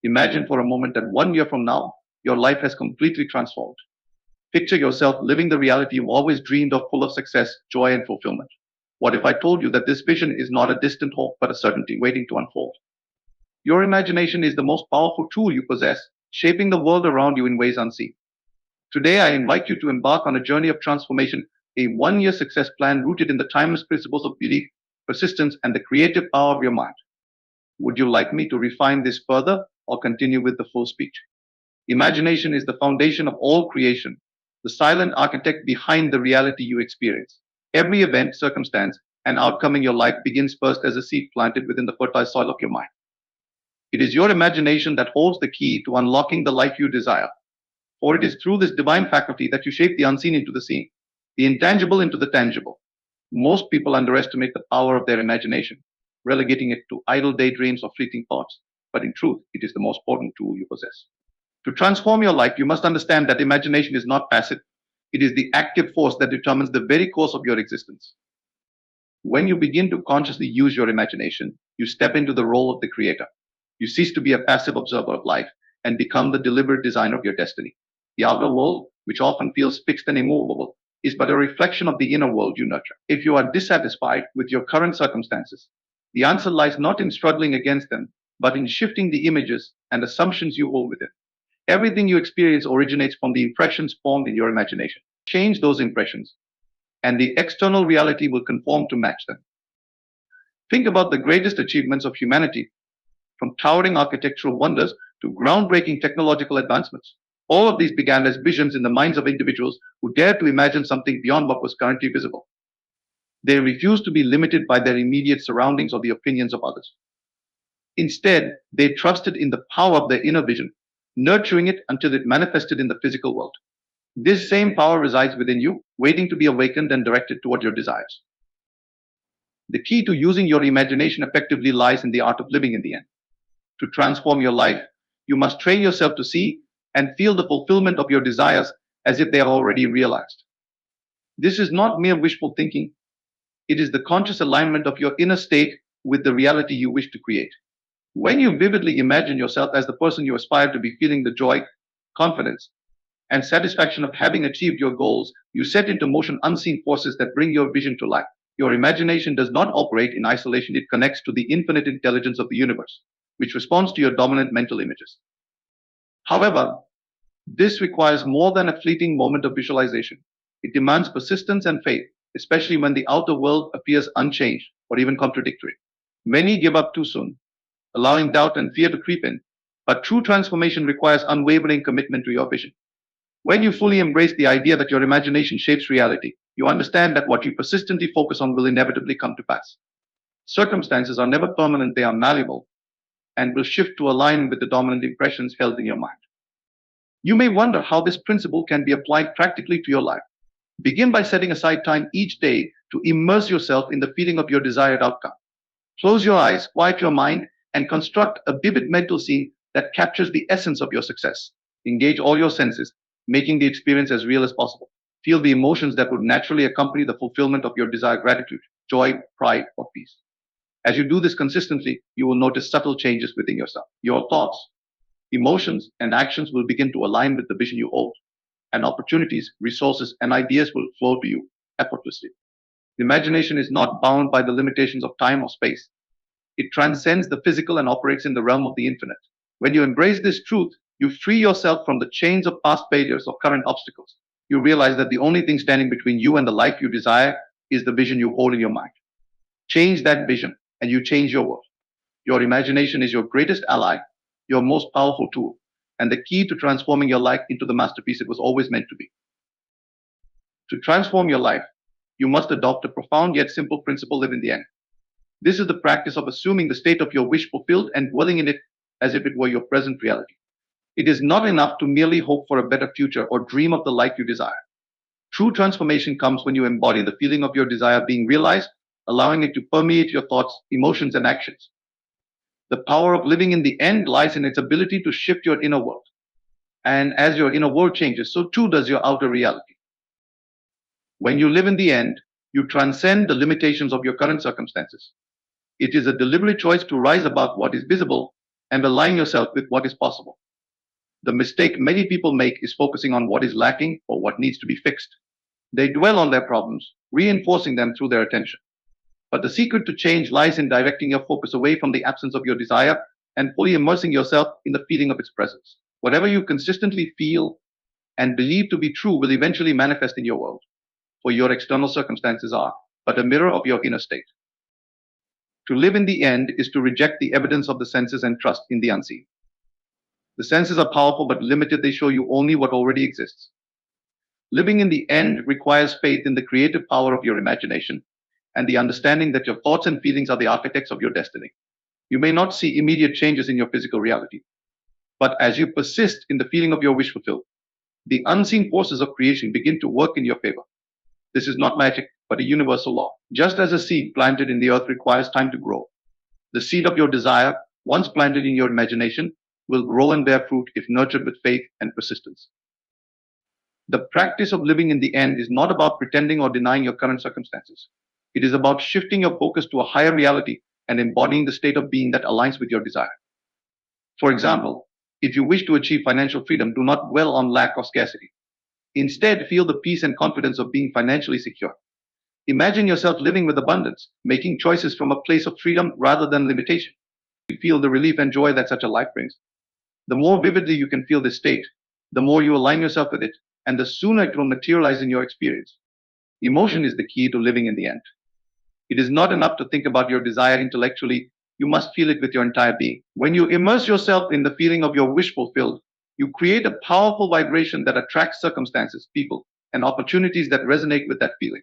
Imagine for a moment that 1 year from now, your life has completely transformed. Picture yourself living the reality you've always dreamed of, full of success, joy, and fulfillment. What if I told you that this vision is not a distant hope but a certainty waiting to unfold? Your imagination is the most powerful tool you possess, shaping the world around you in ways unseen. Today, I invite you to embark on a journey of transformation, a 1 year success plan rooted in the timeless principles of belief, persistence, and the creative power of your mind. Would you like me to refine this further or continue with the full speech? Imagination is the foundation of all creation, the silent architect behind the reality you experience. Every event, circumstance, and outcome in your life begins first as a seed planted within the fertile soil of your mind. It is your imagination that holds the key to unlocking the life you desire. For it is through this divine faculty that you shape the unseen into the seen, the intangible into the tangible. Most people underestimate the power of their imagination, relegating it to idle daydreams or fleeting thoughts. But in truth, it is the most potent tool you possess. To transform your life, you must understand that imagination is not passive. It is the active force that determines the very course of your existence. When you begin to consciously use your imagination, you step into the role of the creator. You cease to be a passive observer of life and become the deliberate designer of your destiny. The outer world, which often feels fixed and immovable, is but a reflection of the inner world you nurture. If you are dissatisfied with your current circumstances, the answer lies not in struggling against them, but in shifting the images and assumptions you hold within. Everything you experience originates from the impressions formed in your imagination. Change those impressions, and the external reality will conform to match them. Think about the greatest achievements of humanity, from towering architectural wonders to groundbreaking technological advancements. All of these began as visions in the minds of individuals who dared to imagine something beyond what was currently visible. They refused to be limited by their immediate surroundings or the opinions of others. Instead, they trusted in the power of their inner vision, nurturing it until it manifested in the physical world. This same power resides within you, waiting to be awakened and directed toward your desires. The key to using your imagination effectively lies in the art of living in the end. To transform your life, you must train yourself to see and feel the fulfillment of your desires as if they are already realized. This is not mere wishful thinking, it is the conscious alignment of your inner state with the reality you wish to create. When you vividly imagine yourself as the person you aspire to be, feeling the joy, confidence, and satisfaction of having achieved your goals, you set into motion unseen forces that bring your vision to life. Your imagination does not operate in isolation, it connects to the infinite intelligence of the universe, which responds to your dominant mental images. However, this requires more than a fleeting moment of visualization. It demands persistence and faith, especially when the outer world appears unchanged or even contradictory. Many give up too soon, allowing doubt and fear to creep in, but true transformation requires unwavering commitment to your vision. When you fully embrace the idea that your imagination shapes reality, you understand that what you persistently focus on will inevitably come to pass. Circumstances are never permanent, they are malleable and will shift to align with the dominant impressions held in your mind. You may wonder how this principle can be applied practically to your life. Begin by setting aside time each day to immerse yourself in the feeling of your desired outcome. Close your eyes, quiet your mind, and construct a vivid mental scene that captures the essence of your success. Engage all your senses, making the experience as real as possible. Feel the emotions that would naturally accompany the fulfillment of your desired gratitude, joy, pride, or peace. As you do this consistently, you will notice subtle changes within yourself. Your thoughts, emotions, and actions will begin to align with the vision you hold, and opportunities, resources, and ideas will flow to you effortlessly. The imagination is not bound by the limitations of time or space. It transcends the physical and operates in the realm of the infinite. When you embrace this truth, you free yourself from the chains of past failures or current obstacles. You realize that the only thing standing between you and the life you desire is the vision you hold in your mind. Change that vision, and you change your world. Your imagination is your greatest ally, your most powerful tool, and the key to transforming your life into the masterpiece it was always meant to be. To transform your life, you must adopt a profound yet simple principle: live in the end. This is the practice of assuming the state of your wish fulfilled and dwelling in it as if it were your present reality. It is not enough to merely hope for a better future or dream of the life you desire. True transformation comes when you embody the feeling of your desire being realized, allowing it to permeate your thoughts, emotions, and actions. The power of living in the end lies in its ability to shift your inner world. And as your inner world changes, so too does your outer reality. When you live in the end, you transcend the limitations of your current circumstances. It is a deliberate choice to rise above what is visible and align yourself with what is possible. The mistake many people make is focusing on what is lacking or what needs to be fixed. They dwell on their problems, reinforcing them through their attention. But the secret to change lies in directing your focus away from the absence of your desire and fully immersing yourself in the feeling of its presence. Whatever you consistently feel and believe to be true will eventually manifest in your world, for your external circumstances are but a mirror of your inner state. To live in the end is to reject the evidence of the senses and trust in the unseen. The senses are powerful but limited, they show you only what already exists. Living in the end requires faith in the creative power of your imagination and the understanding that your thoughts and feelings are the architects of your destiny. You may not see immediate changes in your physical reality, but as you persist in the feeling of your wish fulfilled, the unseen forces of creation begin to work in your favor. This is not magic, but a universal law. Just as a seed planted in the earth requires time to grow, the seed of your desire, once planted in your imagination, will grow and bear fruit if nurtured with faith and persistence. The practice of living in the end is not about pretending or denying your current circumstances. It is about shifting your focus to a higher reality and embodying the state of being that aligns with your desire. For example, if you wish to achieve financial freedom, do not dwell on lack or scarcity. Instead, feel the peace and confidence of being financially secure. Imagine yourself living with abundance, making choices from a place of freedom rather than limitation. You feel the relief and joy that such a life brings. The more vividly you can feel this state, the more you align yourself with it, and the sooner it will materialize in your experience. Emotion is the key to living in the end. It is not enough to think about your desire intellectually, you must feel it with your entire being. When you immerse yourself in the feeling of your wish fulfilled, you create a powerful vibration that attracts circumstances, people, and opportunities that resonate with that feeling.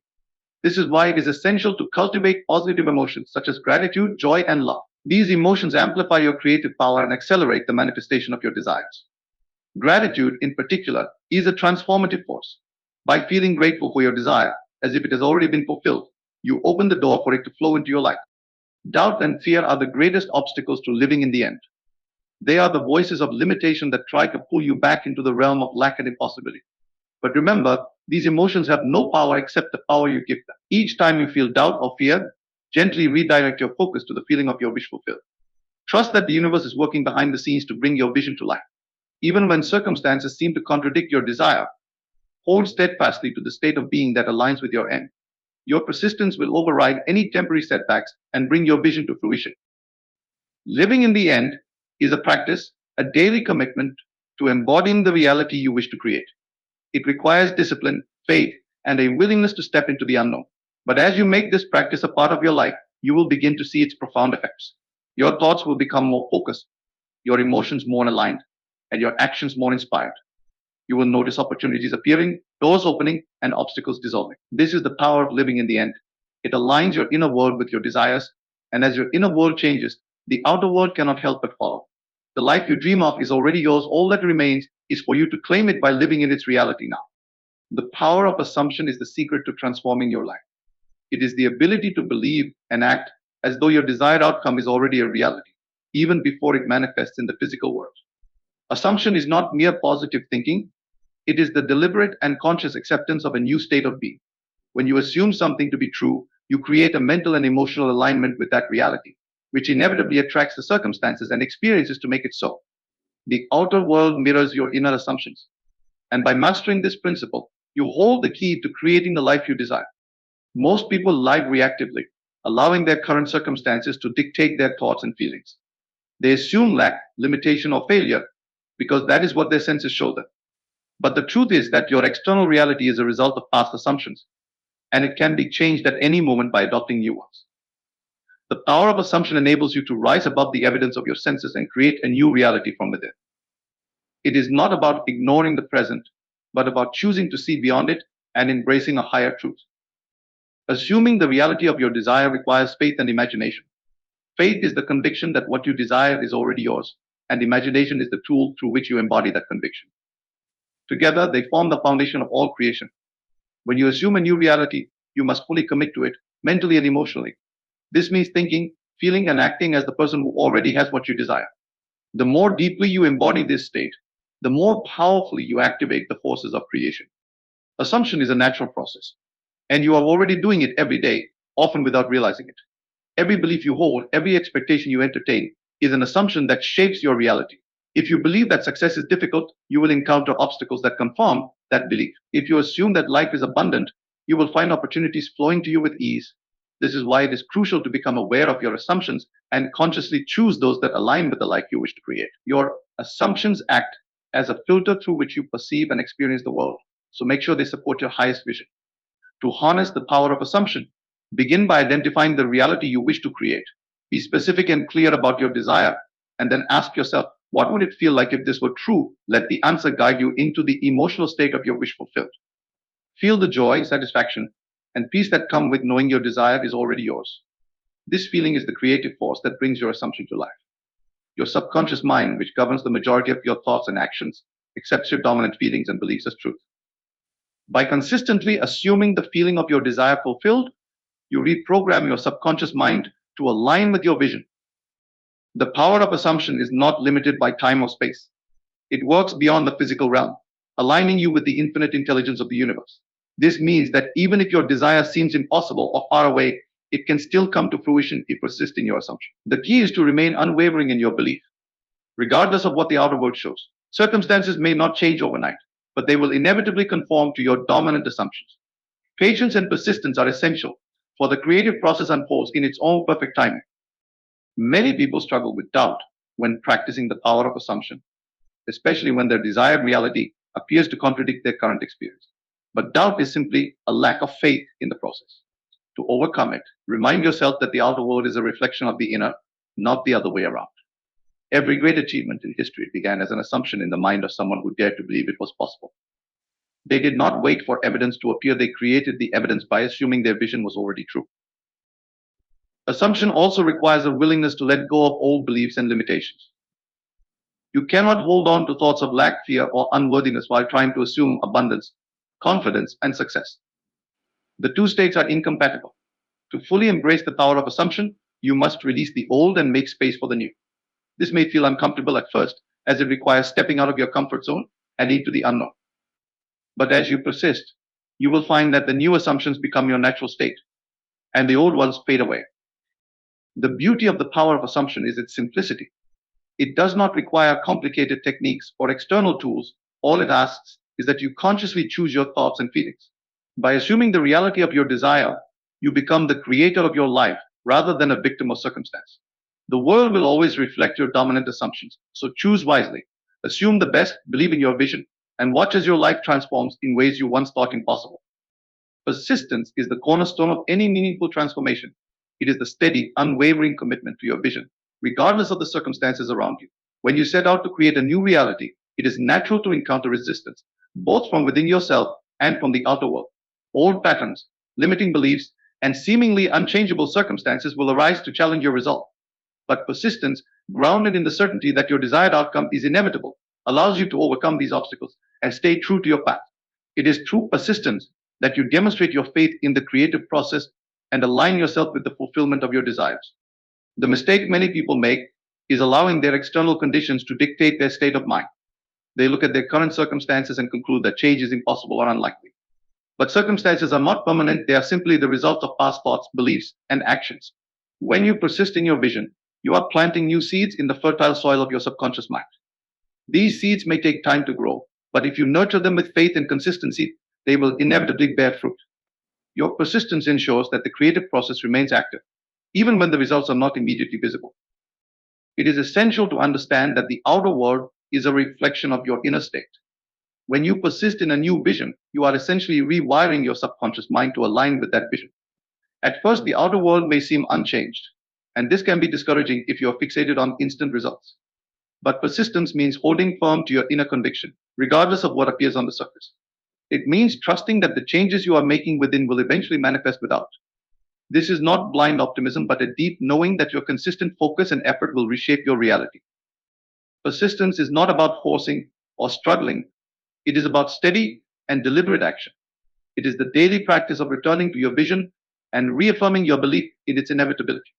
This is why it is essential to cultivate positive emotions such as gratitude, joy, and love. These emotions amplify your creative power and accelerate the manifestation of your desires. Gratitude, in particular, is a transformative force. By feeling grateful for your desire, as if it has already been fulfilled, you open the door for it to flow into your life. Doubt and fear are the greatest obstacles to living in the end. They are the voices of limitation that try to pull you back into the realm of lack and impossibility. But remember, these emotions have no power except the power you give them. Each time you feel doubt or fear, gently redirect your focus to the feeling of your wish fulfilled. Trust that the universe is working behind the scenes to bring your vision to life. Even when circumstances seem to contradict your desire, hold steadfastly to the state of being that aligns with your end. Your persistence will override any temporary setbacks and bring your vision to fruition. Living in the end is a practice, a daily commitment to embodying the reality you wish to create. It requires discipline, faith, and a willingness to step into the unknown. But as you make this practice a part of your life, you will begin to see its profound effects. Your thoughts will become more focused, your emotions more aligned, and your actions more inspired. You will notice opportunities appearing, doors opening, and obstacles dissolving. This is the power of living in the end. It aligns your inner world with your desires, and as your inner world changes, the outer world cannot help but follow. The life you dream of is already yours. All that remains is for you to claim it by living in its reality now. The power of assumption is the secret to transforming your life. It is the ability to believe and act as though your desired outcome is already a reality, even before it manifests in the physical world. Assumption is not mere positive thinking, it is the deliberate and conscious acceptance of a new state of being. When you assume something to be true, you create a mental and emotional alignment with that reality, which inevitably attracts the circumstances and experiences to make it so. The outer world mirrors your inner assumptions. And by mastering this principle, you hold the key to creating the life you desire. Most people live reactively, allowing their current circumstances to dictate their thoughts and feelings. They assume lack, limitation, or failure because that is what their senses show them. But the truth is that your external reality is a result of past assumptions, and it can be changed at any moment by adopting new ones. The power of assumption enables you to rise above the evidence of your senses and create a new reality from within. It is not about ignoring the present, but about choosing to see beyond it and embracing a higher truth. Assuming the reality of your desire requires faith and imagination. Faith is the conviction that what you desire is already yours, and imagination is the tool through which you embody that conviction. Together, they form the foundation of all creation. When you assume a new reality, you must fully commit to it, mentally and emotionally. This means thinking, feeling, and acting as the person who already has what you desire. The more deeply you embody this state, the more powerfully you activate the forces of creation. Assumption is a natural process, and you are already doing it every day, often without realizing it. Every belief you hold, every expectation you entertain, is an assumption that shapes your reality. If you believe that success is difficult, you will encounter obstacles that confirm that belief. If you assume that life is abundant, you will find opportunities flowing to you with ease. This is why it is crucial to become aware of your assumptions and consciously choose those that align with the life you wish to create. Your assumptions act as a filter through which you perceive and experience the world. So make sure they support your highest vision. To harness the power of assumption, begin by identifying the reality you wish to create. Be specific and clear about your desire, and then ask yourself, what would it feel like if this were true? Let the answer guide you into the emotional state of your wish fulfilled. Feel the joy, satisfaction, and peace that come with knowing your desire is already yours. This feeling is the creative force that brings your assumption to life. Your subconscious mind, which governs the majority of your thoughts and actions, accepts your dominant feelings and beliefs as truth. By consistently assuming the feeling of your desire fulfilled, you reprogram your subconscious mind to align with your vision. The power of assumption is not limited by time or space. It works beyond the physical realm, aligning you with the infinite intelligence of the universe. This means that even if your desire seems impossible or far away, it can still come to fruition if you persist in your assumption. The key is to remain unwavering in your belief, regardless of what the outer world shows. Circumstances may not change overnight, but they will inevitably conform to your dominant assumptions. Patience and persistence are essential, for the creative process unfolds in its own perfect timing. Many people struggle with doubt when practicing the power of assumption, especially when their desired reality appears to contradict their current experience. But doubt is simply a lack of faith in the process. To overcome it, remind yourself that the outer world is a reflection of the inner, not the other way around. Every great achievement in history began as an assumption in the mind of someone who dared to believe it was possible. They did not wait for evidence to appear, they created the evidence by assuming their vision was already true. Assumption also requires a willingness to let go of old beliefs and limitations. You cannot hold on to thoughts of lack, fear, or unworthiness while trying to assume abundance, confidence, and success. The two states are incompatible. To fully embrace the power of assumption, you must release the old and make space for the new. This may feel uncomfortable at first, as it requires stepping out of your comfort zone and into the unknown. But as you persist, you will find that the new assumptions become your natural state, and the old ones fade away. The beauty of the power of assumption is its simplicity. It does not require complicated techniques or external tools. All it asks is that you consciously choose your thoughts and feelings. By assuming the reality of your desire, you become the creator of your life rather than a victim of circumstance. The world will always reflect your dominant assumptions, so choose wisely. Assume the best, believe in your vision, and watch as your life transforms in ways you once thought impossible. Persistence is the cornerstone of any meaningful transformation. It is the steady, unwavering commitment to your vision, regardless of the circumstances around you. When you set out to create a new reality, it is natural to encounter resistance, both from within yourself and from the outer world. Old patterns, limiting beliefs, and seemingly unchangeable circumstances will arise to challenge your resolve. But persistence, grounded in the certainty that your desired outcome is inevitable, allows you to overcome these obstacles and stay true to your path. It is through persistence that you demonstrate your faith in the creative process and align yourself with the fulfillment of your desires. The mistake many people make is allowing their external conditions to dictate their state of mind. They look at their current circumstances and conclude that change is impossible or unlikely. But circumstances are not permanent, they are simply the result of past thoughts, beliefs, and actions. When you persist in your vision, you are planting new seeds in the fertile soil of your subconscious mind. These seeds may take time to grow, but if you nurture them with faith and consistency, they will inevitably bear fruit. Your persistence ensures that the creative process remains active, even when the results are not immediately visible. It is essential to understand that the outer world is a reflection of your inner state. When you persist in a new vision, you are essentially rewiring your subconscious mind to align with that vision. At first, the outer world may seem unchanged, and this can be discouraging if you are fixated on instant results. But persistence means holding firm to your inner conviction, regardless of what appears on the surface. It means trusting that the changes you are making within will eventually manifest without. This is not blind optimism, but a deep knowing that your consistent focus and effort will reshape your reality. Persistence is not about forcing or struggling. It is about steady and deliberate action. It is the daily practice of returning to your vision and reaffirming your belief in its inevitability.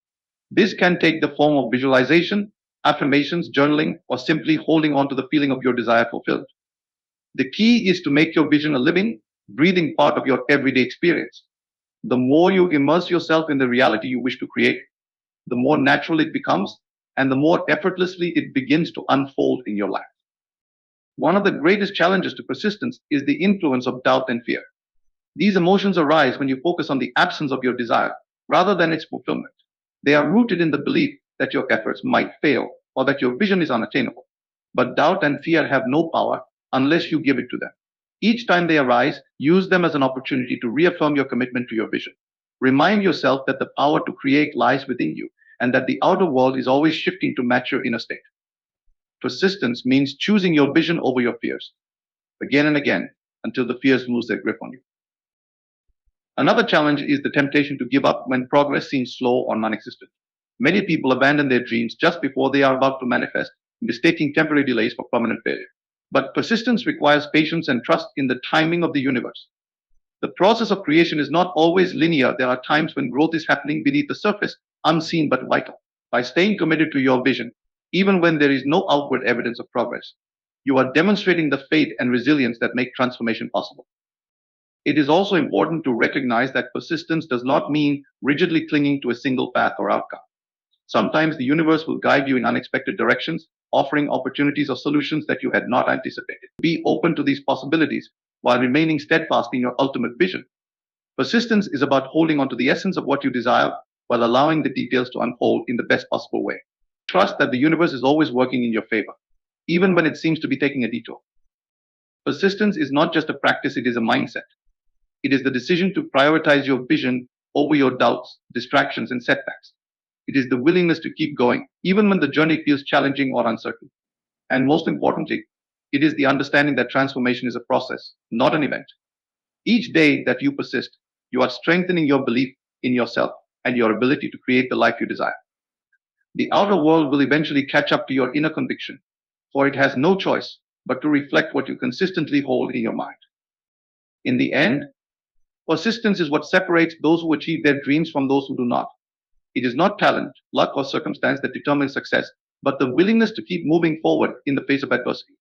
This can take the form of visualization, affirmations, journaling, or simply holding on to the feeling of your desire fulfilled. The key is to make your vision a living, breathing part of your everyday experience. The more you immerse yourself in the reality you wish to create, the more natural it becomes and the more effortlessly it begins to unfold in your life. One of the greatest challenges to persistence is the influence of doubt and fear. These emotions arise when you focus on the absence of your desire rather than its fulfillment. They are rooted in the belief that your efforts might fail or that your vision is unattainable. But doubt and fear have no power unless you give it to them. Each time they arise, use them as an opportunity to reaffirm your commitment to your vision. Remind yourself that the power to create lies within you and that the outer world is always shifting to match your inner state. Persistence means choosing your vision over your fears, again and again, until the fears lose their grip on you. Another challenge is the temptation to give up when progress seems slow or non-existent. Many people abandon their dreams just before they are about to manifest, mistaking temporary delays for permanent failure. But persistence requires patience and trust in the timing of the universe. The process of creation is not always linear. There are times when growth is happening beneath the surface, unseen but vital. By staying committed to your vision, even when there is no outward evidence of progress, you are demonstrating the faith and resilience that make transformation possible. It is also important to recognize that persistence does not mean rigidly clinging to a single path or outcome. Sometimes the universe will guide you in unexpected directions, offering opportunities or solutions that you had not anticipated. Be open to these possibilities while remaining steadfast in your ultimate vision. Persistence is about holding on to the essence of what you desire while allowing the details to unfold in the best possible way. Trust that the universe is always working in your favor, even when it seems to be taking a detour. Persistence is not just a practice, it is a mindset. It is the decision to prioritize your vision over your doubts, distractions, and setbacks. It is the willingness to keep going, even when the journey feels challenging or uncertain. And most importantly, it is the understanding that transformation is a process, not an event. Each day that you persist, you are strengthening your belief in yourself and your ability to create the life you desire. The outer world will eventually catch up to your inner conviction, for it has no choice but to reflect what you consistently hold in your mind. In the end, persistence is what separates those who achieve their dreams from those who do not. It is not talent, luck, or circumstance that determines success, but the willingness to keep moving forward in the face of adversity.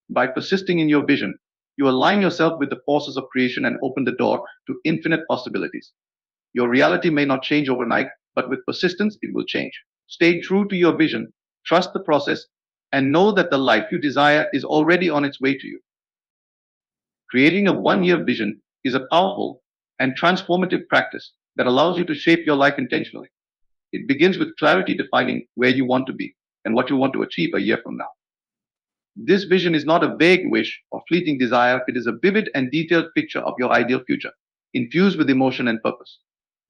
By persisting in your vision, you align yourself with the forces of creation and open the door to infinite possibilities. Your reality may not change overnight, but with persistence, it will change. Stay true to your vision, trust the process, and know that the life you desire is already on its way to you. Creating a one-year vision is a powerful and transformative practice that allows you to shape your life intentionally. It begins with clarity defining where you want to be and what you want to achieve a year from now. This vision is not a vague wish or fleeting desire, it is a vivid and detailed picture of your ideal future, infused with emotion and purpose.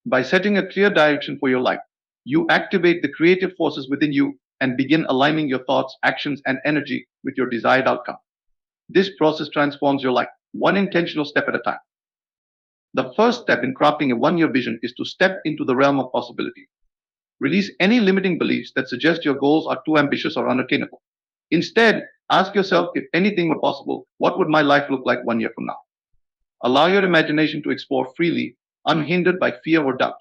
By setting a clear direction for your life, you activate the creative forces within you and begin aligning your thoughts, actions, and energy with your desired outcome. This process transforms your life, one intentional step at a time. The first step in crafting a one-year vision is to step into the realm of possibility. Release any limiting beliefs that suggest your goals are too ambitious or unattainable. Instead, ask yourself, if anything were possible, what would my life look like 1 year from now? Allow your imagination to explore freely, unhindered by fear or doubt.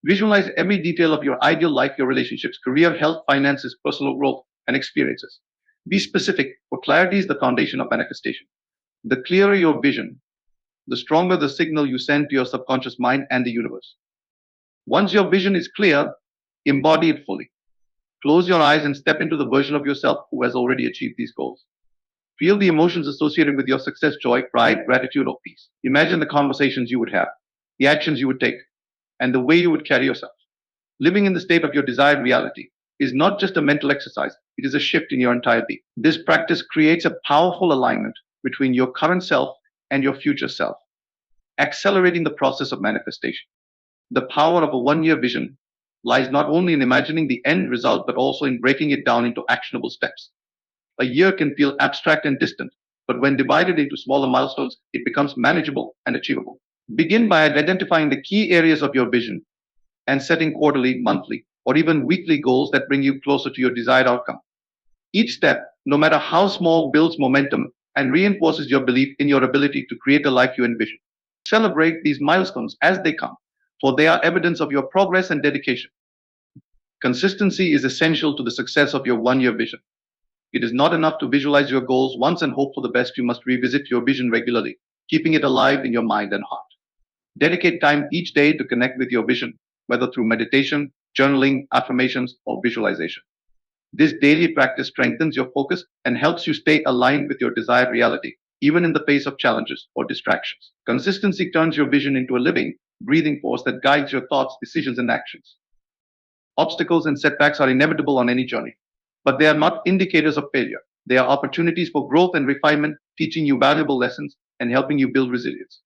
Visualize every detail of your ideal life, your relationships, career, health, finances, personal growth, and experiences. Be specific, for clarity is the foundation of manifestation. The clearer your vision, the stronger the signal you send to your subconscious mind and the universe. Once your vision is clear, embody it fully. Close your eyes and step into the version of yourself who has already achieved these goals. Feel the emotions associated with your success, joy, pride, gratitude, or peace. Imagine the conversations you would have, the actions you would take, and the way you would carry yourself. Living in the state of your desired reality is not just a mental exercise, it is a shift in your entire being. This practice creates a powerful alignment between your current self and your future self, accelerating the process of manifestation. The power of a one-year vision lies not only in imagining the end result, but also in breaking it down into actionable steps. A year can feel abstract and distant, but when divided into smaller milestones, it becomes manageable and achievable. Begin by identifying the key areas of your vision and setting quarterly, monthly, or even weekly goals that bring you closer to your desired outcome. Each step, no matter how small, builds momentum and reinforces your belief in your ability to create the life you envision. Celebrate these milestones as they come, for they are evidence of your progress and dedication. Consistency is essential to the success of your one-year vision. It is not enough to visualize your goals once and hope for the best. You must revisit your vision regularly, keeping it alive in your mind and heart. Dedicate time each day to connect with your vision, whether through meditation, journaling, affirmations, or visualization. This daily practice strengthens your focus and helps you stay aligned with your desired reality, even in the face of challenges or distractions. Consistency turns your vision into a living, breathing force that guides your thoughts, decisions, and actions. Obstacles and setbacks are inevitable on any journey, but they are not indicators of failure. They are opportunities for growth and refinement, teaching you valuable lessons and helping you build resilience.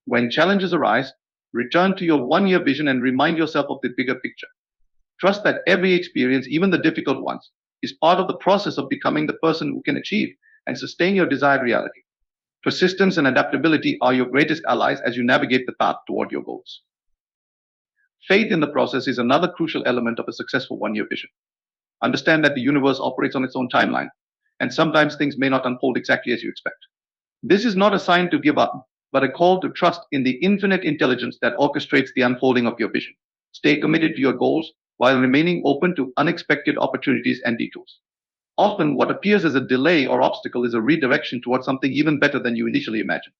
When challenges arise, return to your 1 year vision and remind yourself of the bigger picture. Trust that every experience, even the difficult ones, is part of the process of becoming the person who can achieve and sustain your desired reality. Persistence and adaptability are your greatest allies as you navigate the path toward your goals. Faith in the process is another crucial element of a successful 1 year vision. Understand that the universe operates on its own timeline, and sometimes things may not unfold exactly as you expect. This is not a sign to give up, but a call to trust in the infinite intelligence that orchestrates the unfolding of your vision. Stay committed to your goals while remaining open to unexpected opportunities and detours. Often, what appears as a delay or obstacle is a redirection towards something even better than you initially imagined.